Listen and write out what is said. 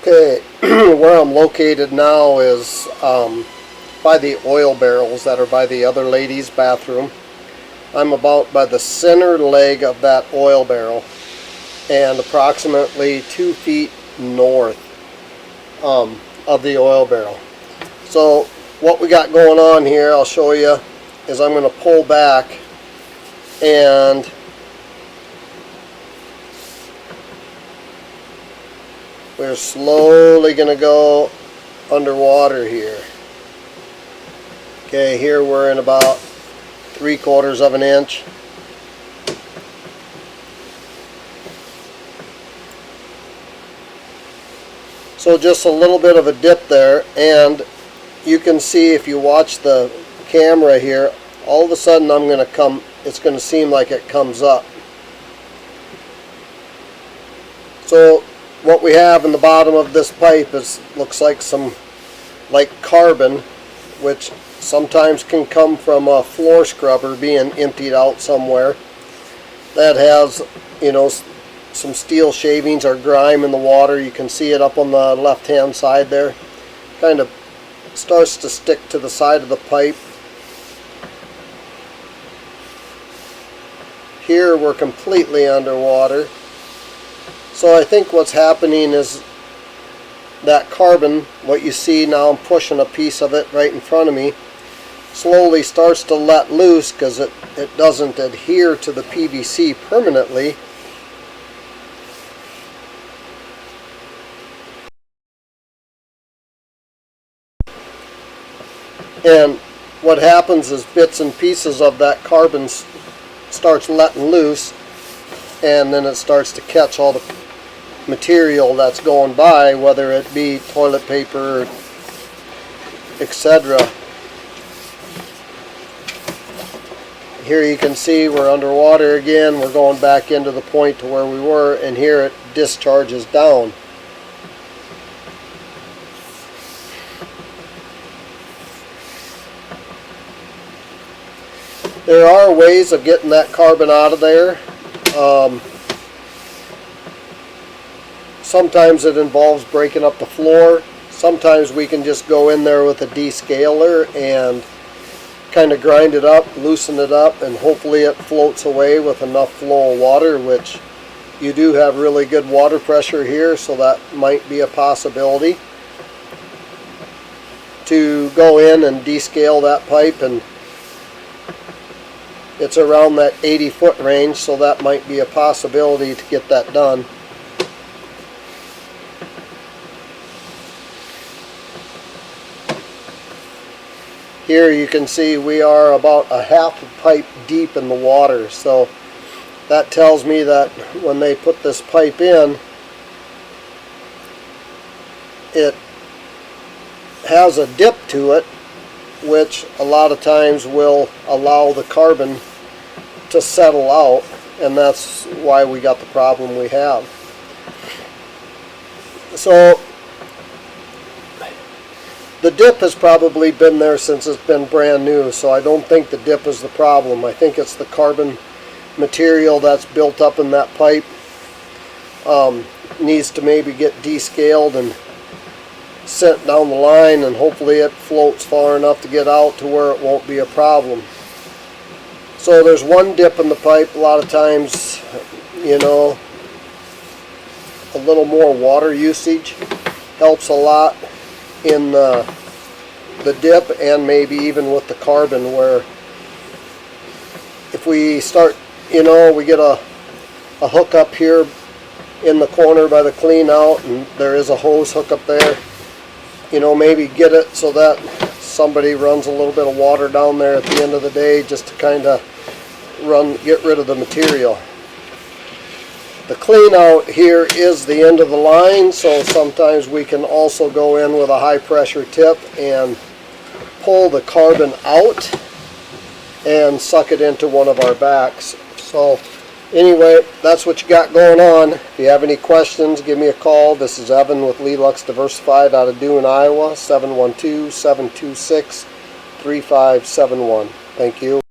Okay, where I'm located now is by the oil barrels that are by the other lady's bathroom. I'm about by the center leg of that oil barrel and approximately 2 feet north of the oil barrel. So what we got going on here, I'll show you, is I'm going to pull back and we're slowly going to go underwater here. Okay, here we're in about 3/4 of an inch. So just a little bit of a dip there, and you can see if you watch the camera here, all of a sudden it's going to seem like it comes up. So what we have in the bottom of this pipe looks like some carbon, which sometimes can come from a floor scrubber being emptied out somewhere that has, some steel shavings or grime in the water. You can see it up on the left hand side there. Kind of starts to stick to the side of the pipe. Here we're completely underwater. So I think what's happening is that carbon, what you see now, I'm pushing a piece of it right in front of me, slowly starts to let loose because it doesn't adhere to the PVC permanently. And what happens is bits and pieces of that carbon starts letting loose, and then it starts to catch all the material that's going by, whether it be toilet paper, etc. Here you can see we're underwater again. We're going back into the point to where we were, and here it discharges down. There are ways of getting that carbon out of there. Sometimes it involves breaking up the floor. Sometimes we can just go in there with a descaler and kind of grind it up, loosen it up, and hopefully it floats away with enough flow of water, which you do have really good water pressure here, so that might be a possibility to go in and descale that pipe. And it's around that 80-foot range, so that might be a possibility to get that done. Here you can see we are about a half a pipe deep in the water, so that tells me that when they put this pipe in, it has a dip to it, which a lot of times will allow the carbon to settle out, and that's why we got the problem we have. So the dip has probably been there since it's been brand new, so I don't think the dip is the problem. I think it's the carbon material that's built up in that pipe. Needs to maybe get descaled and sent down the line, and hopefully it floats far enough to get out to where it won't be a problem. So there's one dip in the pipe. A lot of times, a little more water usage helps a lot in the dip, and maybe even with the carbon, where if we start, we get a hook up here in the corner by the clean out, and there is a hose hook up there, maybe get it so that somebody runs a little bit of water down there at the end of the day, just to kind of get rid of the material. The clean out here is the end of the line, so sometimes we can also go in with a high pressure tip and pull the carbon out and suck it into one of our backs. So anyway, that's what you got going on. If you have any questions, give me a call. This is Evan with Lelux Diversified out of Doon, Iowa, 712-726-3571. Thank you.